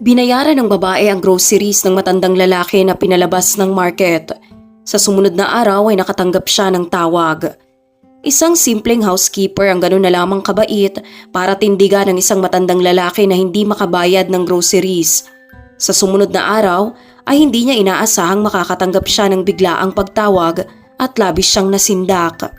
Binayaran ng babae ang groceries ng matandang lalaki na pinalabas ng market. Sa sumunod na araw ay nakatanggap siya ng tawag. Isang simpleng housekeeper ang ganun na lamang kabait para tindigan ng isang matandang lalaki na hindi makabayad ng groceries. Sa sumunod na araw ay hindi niya inaasahang makakatanggap siya ng biglaang pagtawag at labis siyang nasindak.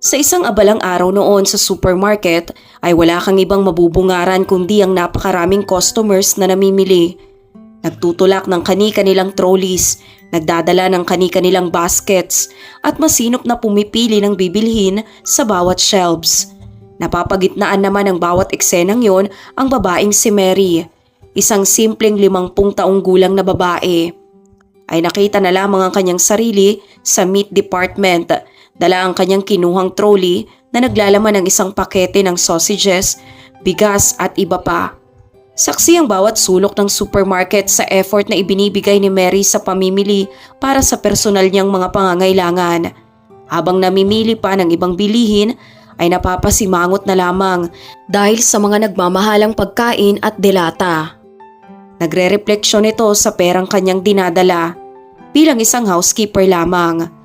Sa isang abalang araw noon sa supermarket ay wala kang ibang mabubungaran kundi ang napakaraming customers na namimili. Nagtutulak ng kani-kanilang trolleys, nagdadala ng kani-kanilang baskets at masinop na pumipili ng bibilhin sa bawat shelves. Napapagitnaan naman ng bawat eksenang yon ang babaeng si Mary, isang simpleng 50 taong gulang na babae. Ay nakita na lamang ang kanyang sarili sa meat department. Dala ang kanyang kinuhang trolley na naglalaman ng isang pakete ng sausages, bigas at iba pa. Saksi ang bawat sulok ng supermarket sa effort na ibinibigay ni Mary sa pamimili para sa personal niyang mga pangangailangan. Habang namimili pa ng ibang bilihin ay napapasimangot na lamang dahil sa mga nagmamahalang pagkain at delata. Nagre-refleksyon ito sa perang kanyang dinadala bilang isang housekeeper lamang.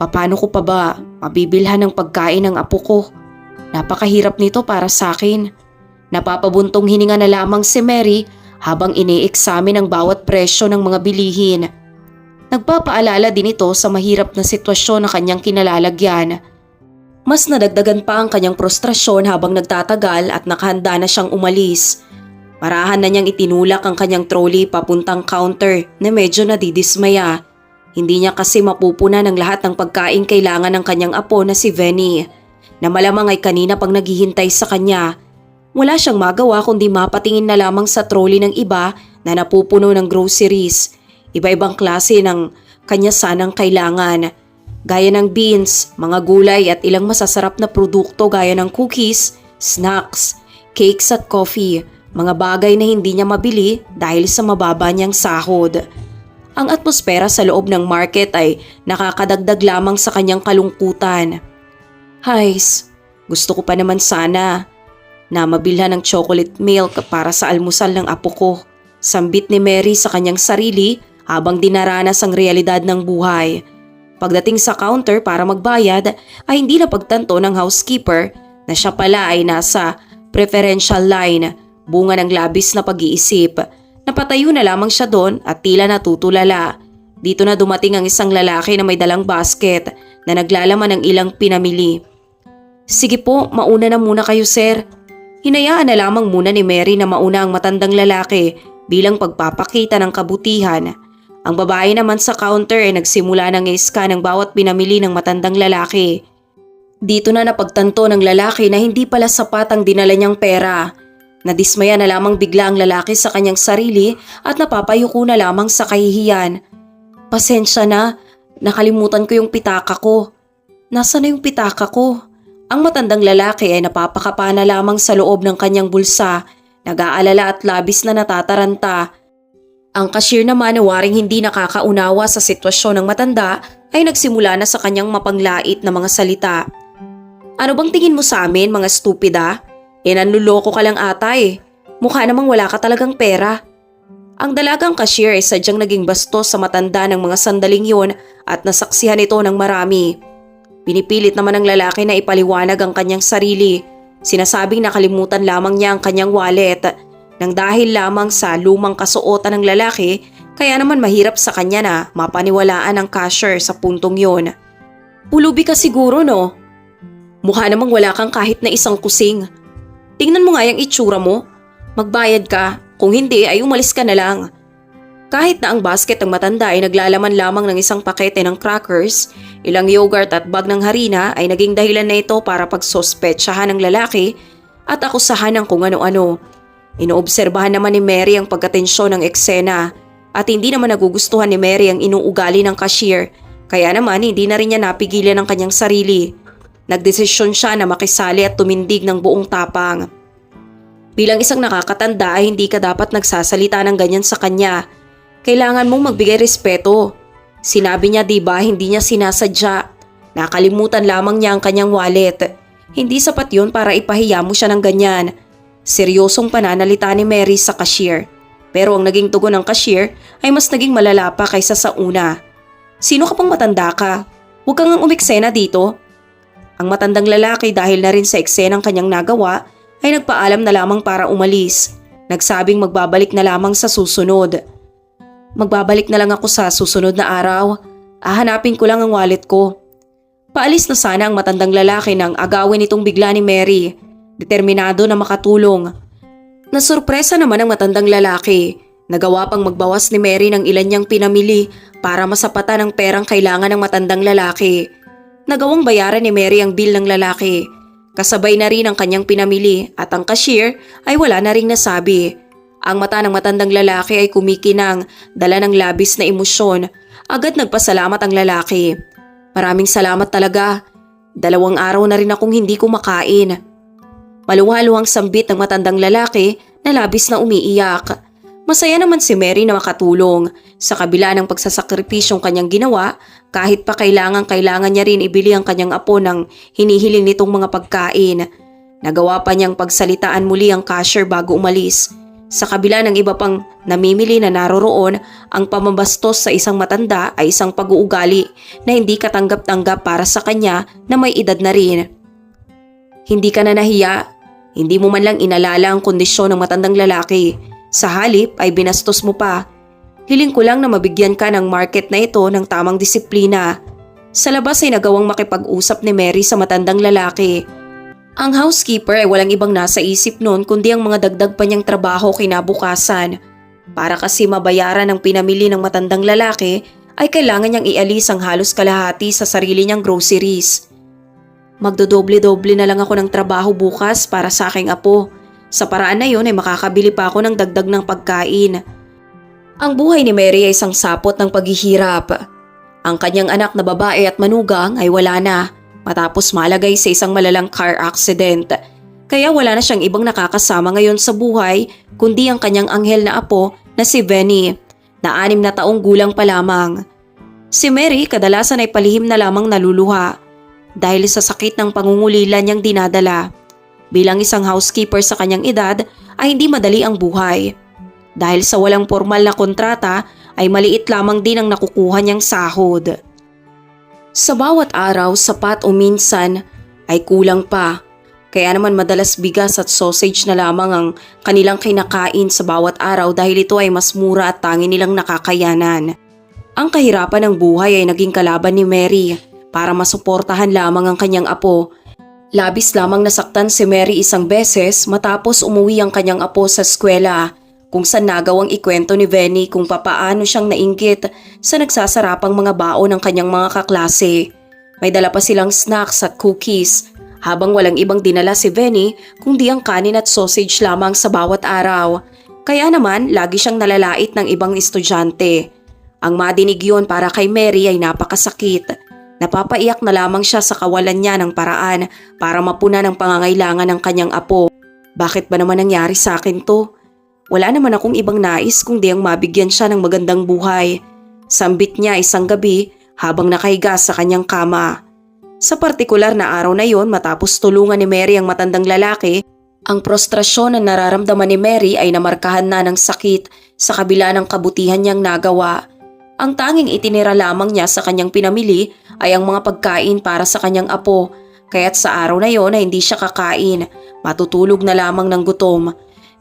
Paano ko pa ba mabibilhan ng pagkain ng apo ko? Napakahirap nito para sa akin. Napapabuntong hininga na lamang si Mary habang ini-examine ang bawat presyo ng mga bilihin. Nagpapaalala din ito sa mahirap na sitwasyon na kanyang kinalalagyan. Mas nadagdagan pa ang kanyang frustrasyon habang nagtatagal at nakahanda na siyang umalis. Marahan na niyang itinulak ang kanyang trolley papuntang counter na medyo nadidismaya. Hindi niya kasi mapupuna ng lahat ng pagkain kailangan ng kanyang apo na si Venny, na malamang ay kanina pang naghihintay sa kanya. Wala siyang magawa kundi mapatingin na lamang sa trolley ng iba na napupuno ng groceries. Iba-ibang klase ng kanya sanang kailangan. Gaya ng beans, mga gulay at ilang masasarap na produkto gaya ng cookies, snacks, cakes at coffee. Mga bagay na hindi niya mabili dahil sa mababa niyang sahod. Ang atmosfera sa loob ng market ay nakakadagdag lamang sa kanyang kalungkutan. Hays, gusto ko pa naman sana na mabilhan ng chocolate milk para sa almusal ng apo ko. Sambit ni Mary sa kanyang sarili habang dinaranas ang realidad ng buhay. Pagdating sa counter para magbayad ay hindi napagtanto ng housekeeper na siya pala ay nasa preferential line, bunga ng labis na pag-iisip. Napatayo na lamang siya doon at tila natutulala. Dito na dumating ang isang lalaki na may dalang basket na naglalaman ng ilang pinamili. Sige po, mauna na muna kayo sir. Hinayaan na lamang muna ni Mary na mauna ang matandang lalaki bilang pagpapakita ng kabutihan. Ang babae naman sa counter ay nagsimula ng i-scan ng bawat pinamili ng matandang lalaki. Dito na napagtanto ng lalaki na hindi pala sapat ang dinala niyang pera. Nadismaya na lamang bigla ang lalaki sa kanyang sarili at napapayuko na lamang sa kahihiyan. Pasensya na, nakalimutan ko yung pitaka ko. Nasaan na yung pitaka ko? Ang matandang lalaki ay napapakapa na lamang sa loob ng kanyang bulsa, nag-aalala at labis na natataranta. Ang cashier naman na waring hindi nakakaunawa sa sitwasyon ng matanda ay nagsimula na sa kanyang mapanglait na mga salita. Ano bang tingin mo sa amin mga stupida? Nanluloko ka lang ata eh. Mukha namang wala ka talagang pera. Ang dalagang cashier ay sadyang naging bastos sa matanda ng mga sandaling yun at nasaksihan ito ng marami. Pinipilit naman ng lalaki na ipaliwanag ang kanyang sarili. Sinasabing nakalimutan lamang niya ang kanyang wallet. Nang dahil lamang sa lumang kasuotan ng lalaki, kaya naman mahirap sa kanya na mapaniwalaan ang cashier sa puntong yun. Pulubi ka siguro no? Mukha namang wala kang kahit na isang kusing. Tingnan mo nga yung itsura mo. Magbayad ka. Kung hindi ay umalis ka na lang. Kahit na ang basket ng matanda ay naglalaman lamang ng isang pakete ng crackers, ilang yogurt at bag ng harina ay naging dahilan na ito para pagsospetsahan ng lalaki at akusahan ng kung ano-ano. Inoobserbahan naman ni Mary ang pagkatensyon ng eksena at hindi naman nagugustuhan ni Mary ang inuugali ng cashier, kaya naman hindi na rin niya napigilan ang kanyang sarili. Nagdesisyon siya na makisali at tumindig ng buong tapang. Bilang isang nakakatanda ay hindi ka dapat nagsasalita ng ganyan sa kanya. Kailangan mong magbigay respeto. Sinabi niya diba hindi niya sinasadya. Nakalimutan lamang niya ang kanyang wallet. Hindi sapat yun para ipahiya mo siya ng ganyan. Seryosong pananalita ni Mary sa cashier. Pero ang naging tugon ng cashier ay mas naging malala pa kaysa sa una. Sino ka pang matanda ka? Huwag kang umiksena dito. Ang matandang lalaki dahil na rin sa eksenang kanyang nagawa ay nagpaalam na lamang para umalis. Nagsabing magbabalik na lamang sa susunod. Magbabalik na lang ako sa susunod na araw. Hahanapin ko lang ang wallet ko. Paalis na sana ang matandang lalaki nang agawin itong bigla ni Mary. Determinado na makatulong. Nasurpresa naman ang matandang lalaki. Nagawa pang magbawas ni Mary ng ilan niyang pinamili para masapatan ang perang kailangan ng matandang lalaki. Nagawang bayaran ni Mary ang bill ng lalaki. Kasabay na rin ang kanyang pinamili at ang cashier ay wala na ring nasabi. Ang mata ng matandang lalaki ay kumikinang, dala ng labis na emosyon. Agad nagpasalamat ang lalaki. Maraming salamat talaga. 2 araw na rin akong hindi kumakain. Maluhaluhang sambit ng matandang lalaki na labis na umiiyak. Masaya naman si Mary na makatulong. Sa kabila ng pagsasakripisyong kanyang ginawa, kahit pa kailangan niya rin ibili ang kanyang apo ng hinihiling nitong mga pagkain. Nagawa pa niyang pagsalitaan muli ang cashier bago umalis. Sa kabila ng iba pang namimili na naroroon, ang pamabastos sa isang matanda ay isang pag-uugali na hindi katanggap-tanggap para sa kanya na may edad na rin. Hindi ka na nahiya. Hindi mo man lang inalala ang kondisyon ng matandang lalaki. Sa halip ay binastos mo pa. Hiling ko lang na mabigyan ka ng market na ito ng tamang disiplina. Sa labas ay nagawang makipag-usap ni Mary sa matandang lalaki. Ang housekeeper ay walang ibang nasa isip noon kundi ang mga dagdag pa niyang trabaho kinabukasan. Para kasi mabayaran ang pinamili ng matandang lalaki ay kailangan niyang ialis ang halos kalahati sa sarili niyang groceries. Magdodoble-doble na lang ako ng trabaho bukas para sa aking apo. Sa paraan na yun ay makakabili pa ako ng dagdag ng pagkain. Ang buhay ni Mary ay isang sapot ng paghihirap. Ang kanyang anak na babae at manugang ay wala na matapos malagay sa isang malalang car accident. Kaya wala na siyang ibang nakakasama ngayon sa buhay kundi ang kanyang anghel na apo na si Benny na 6 na taong gulang pa lamang. Si Mary kadalasan ay palihim na lamang naluluha dahil sa sakit ng pangungulila niyang dinadala. Bilang isang housekeeper sa kanyang edad ay hindi madali ang buhay. Dahil sa walang formal na kontrata ay maliit lamang din ang nakukuha niyang sahod. Sa bawat araw, sapat o minsan ay kulang pa. Kaya naman madalas bigas at sausage na lamang ang kanilang kinakain sa bawat araw dahil ito ay mas mura at tangi nilang nakakayanan. Ang kahirapan ng buhay ay naging kalaban ni Mary para masuportahan lamang ang kanyang apo. Labis lamang nasaktan si Mary isang beses matapos umuwi ang kanyang apo sa eskwela kung saan nagawang ikwento ni Benny kung papaano siyang nainggit sa nagsasarapang mga baon ng kanyang mga kaklase. May dala pa silang snacks at cookies habang walang ibang dinala si Benny kundi ang kanin at sausage lamang sa bawat araw. Kaya naman lagi siyang nalalait ng ibang estudyante. Ang madinig yun para kay Mary ay napakasakit. Napapaiyak na lamang siya sa kawalan niya ng paraan para mapunan ang pangangailangan ng kanyang apo. Bakit ba naman nangyari sa akin to? Wala naman akong ibang nais kundi ang mabigyan siya ng magandang buhay. Sambit niya isang gabi habang nakahiga sa kanyang kama. Sa partikular na araw na yon matapos tulungan ni Mary ang matandang lalaki, ang prostrasyon na nararamdaman ni Mary ay namarkahan na ng sakit sa kabila ng kabutihan niyang nagawa. Ang tanging itinira lamang niya sa kanyang pinamili ay ang mga pagkain para sa kanyang apo, kaya't sa araw na yon ay hindi siya kakain, matutulog na lamang ng gutom.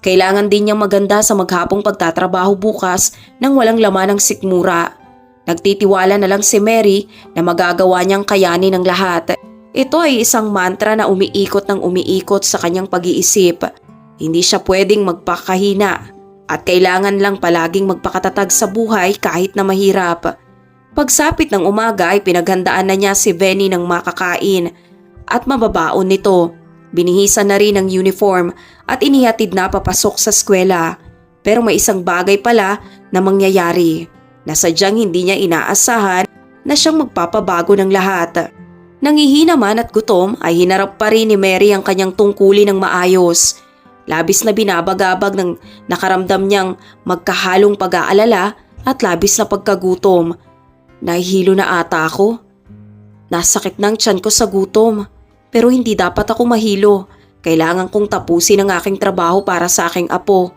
Kailangan din niyang maganda sa maghapong pagtatrabaho bukas nang walang laman ng sikmura. Nagtitiwala na lang si Mary na magagawa niyang kayanin ang lahat. Ito ay isang mantra na umiikot ng umiikot sa kanyang pag-iisip. Hindi siya pwedeng magpakahina. At kailangan lang palaging magpakatatag sa buhay kahit na mahirap. Pagsapit ng umaga ay pinaghandaan na niya si Benny ng makakain at mababaon nito. Binihisan na rin ang uniform at inihatid na papasok sa eskwela. Pero may isang bagay pala na mangyayari na sadyang hindi niya inaasahan na siyang magpapabago ng lahat. Nangihina man at gutom ay hinarap pa rin ni Mary ang kanyang tungkulin ng maayos. Labis na binabagabag ng nakaramdam niyang magkahalong pag-aalala at labis na pagkagutom. Nahihilo na ata ako. Nasakit ng tiyan ko sa gutom pero hindi dapat ako mahilo Kailangan kong tapusin ang aking trabaho para sa aking apo.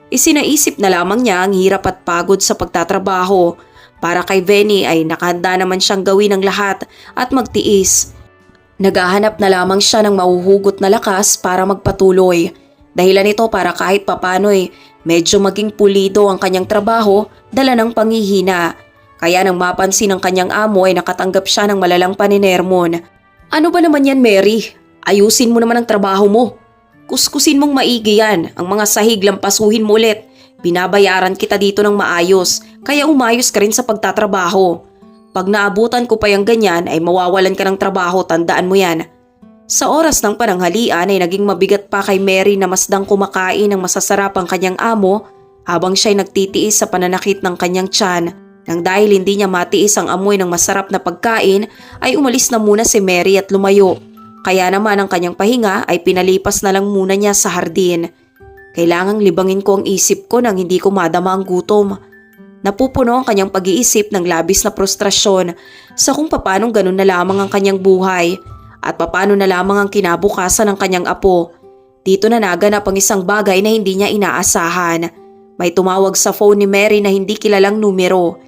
Isinaisip na lamang niya ang hirap at pagod sa pagtatrabaho. Para kay Benny ay nakahanda naman siyang gawin ang lahat at magtiis. Naghahanap na lamang siya ng mahuhugot na lakas para magpatuloy. Dahilan nito para kahit papano'y medyo maging pulido ang kanyang trabaho, dala ng panghihina. Kaya nang mapansin ng kanyang amo ay nakatanggap siya ng malalang paninermon. Ano ba naman yan, Mary? Ayusin mo naman ang trabaho mo. Kuskusin mong maigi yan. Ang mga sahig lampasuhin mo ulit. Binabayaran kita dito ng maayos, kaya umayos ka rin sa pagtatrabaho. Pag naabutan ko pa yung ganyan ay mawawalan ka ng trabaho, tandaan mo yan. Sa oras ng pananghalian ay naging mabigat pa kay Mary na masdang kumakain ng masasarap ang kanyang amo habang siya'y nagtitiis sa pananakit ng kanyang tiyan. Nang dahil hindi niya matiis ang amoy ng masarap na pagkain ay umalis na muna si Mary at lumayo. Kaya naman ang kanyang pahinga ay pinalipas na lang muna niya sa hardin. Kailangang libangin ko ang isip ko nang hindi ko madama ang gutom. Napupuno ang kanyang pag-iisip ng labis na frustrasyon sa kung papanong ganun na lamang ang kanyang buhay at papano na lamang ang kinabukasan ng kanyang apo. Dito na naganap ang isang bagay na hindi niya inaasahan. May tumawag sa phone ni Mary na hindi kilalang numero.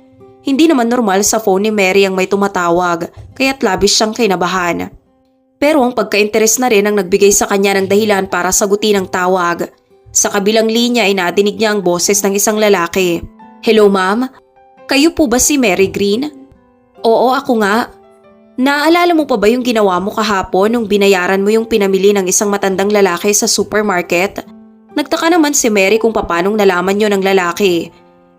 Hindi naman normal sa phone ni Mary ang may tumatawag kaya't labis siyang kinabahan. Pero ang pagka-interes na rin ang nagbigay sa kanya ng dahilan para sagutin ang tawag. Sa kabilang linya ay nadinig niya ang boses ng isang lalaki. Hello ma'am, kayo po ba si Mary Green? Oo, ako nga. Naaalala mo pa ba yung ginawa mo kahapon nung binayaran mo yung pinamili ng isang matandang lalaki sa supermarket? Nagtaka naman si Mary kung papanong nalaman yon ng lalaki.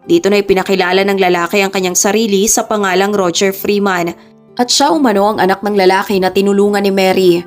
Dito na ipinakilala ng lalaki ang kanyang sarili sa pangalang Roger Freeman. At siya umano ang anak ng lalaki na tinulungan ni Mary.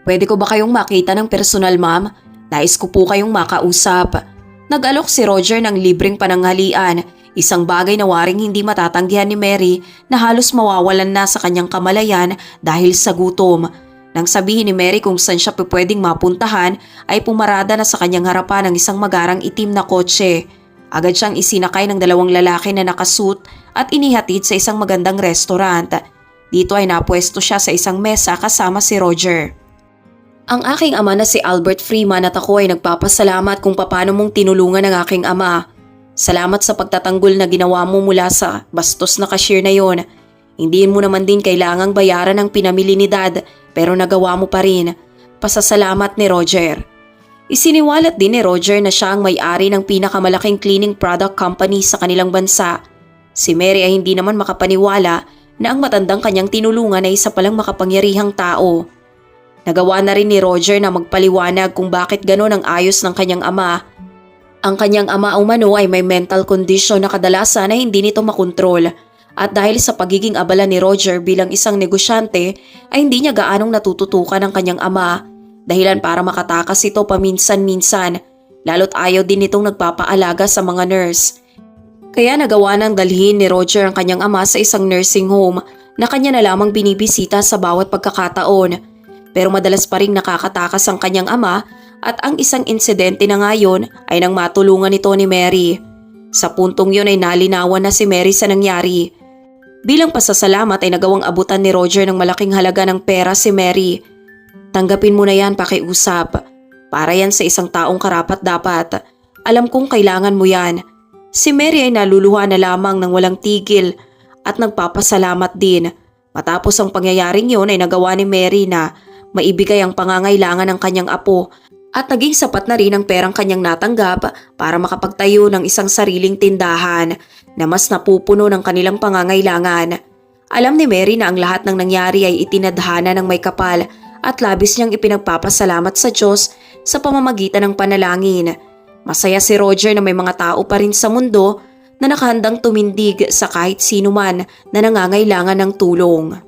Pwede ko ba kayong makita ng personal ma'am? Nais ko po kayong makausap. Nag-alok si Roger ng libreng pananghalian, isang bagay na waring hindi matatanggihan ni Mary na halos mawawalan na sa kanyang kamalayan dahil sa gutom. Nang sabihin ni Mary kung saan siya pwedeng mapuntahan ay pumarada na sa kanyang harapan ang isang magarang itim na kotse. Agad siyang isinakay ng dalawang lalaki na nakasuit at inihatid sa isang magandang restaurant. Dito ay napwesto siya sa isang mesa kasama si Roger. Ang aking ama na si Albert Freeman at ako ay nagpapasalamat kung paano mong tinulungan ang aking ama. Salamat sa pagtatanggol na ginawa mo mula sa bastos na cashier na yon. Hindi mo naman din kailangang bayaran ang pinamili ni Dad pero nagawa mo pa rin. Pasasalamat ni Roger. Isiniwalat din ni Roger na siya ang may-ari ng pinakamalaking cleaning product company sa kanilang bansa. Si Mary ay hindi naman makapaniwala na ang matandang kanyang tinulungan ay isa palang makapangyarihang tao. Nagawa na rin ni Roger na magpaliwanag kung bakit ganon ang ayos ng kanyang ama. Ang kanyang ama umano ay may mental condition na kadalasan na hindi nito makontrol at dahil sa pagiging abala ni Roger bilang isang negosyante ay hindi niya gaanong natututukan ang kanyang ama dahilan para makatakas ito paminsan-minsan lalo't ayaw din nitong nagpapaalaga sa mga nurse. Kaya nagawa nang dalhin ni Roger ang kanyang ama sa isang nursing home na kanya na lamang binibisita sa bawat pagkakataon. Pero madalas pa ring nakakatakas ang kanyang ama at ang isang insidente na ngayon ay nang matulungan nito ni Mary. Sa puntong yun ay nalinawan na si Mary sa nangyari. Bilang pasasalamat ay nagawang abutan ni Roger ng malaking halaga ng pera si Mary. Tanggapin mo na yan pakiusap. Para yan sa isang taong karapat dapat. Alam kong kailangan mo yan. Si Mary ay naluluha na lamang ng walang tigil at nagpapasalamat din. Matapos ang pangyayaring yun ay nagawa ni Mary na maibigay ang pangangailangan ng kanyang apo at naging sapat na rin ang perang kanyang natanggap para makapagtayo ng isang sariling tindahan na mas napupuno ng kanilang pangangailangan. Alam ni Mary na ang lahat ng nangyari ay itinadhana ng may kapal at labis niyang ipinagpapasalamat sa Diyos sa pamamagitan ng panalangin. Masaya si Roger na may mga tao pa rin sa mundo na nakahandang tumindig sa kahit sino man na nangangailangan ng tulong.